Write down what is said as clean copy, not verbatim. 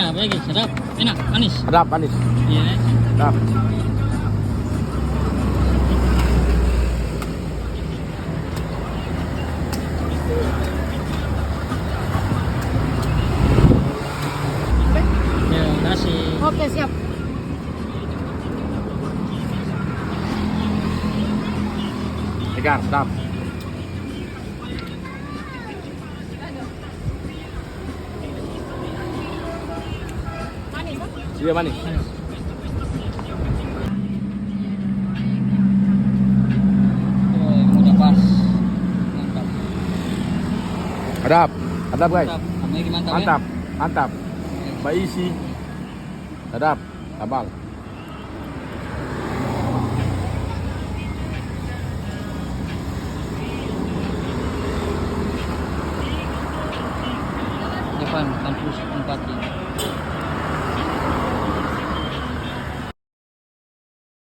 Gimana? Baik, sedap, enak, manis. Sedap, manis. Iya. Sedap. Terima kasih. Oke, siap. Segar, sedap. Manis, kan? Iya, manis. Oh, udah pas. Mantap. Sedap. Sedap, guys. Mantap. Namanya mantap, ya? Mantap. Mantap. Mbak isi. Sedap. Abang. Depan kampus 4 ini.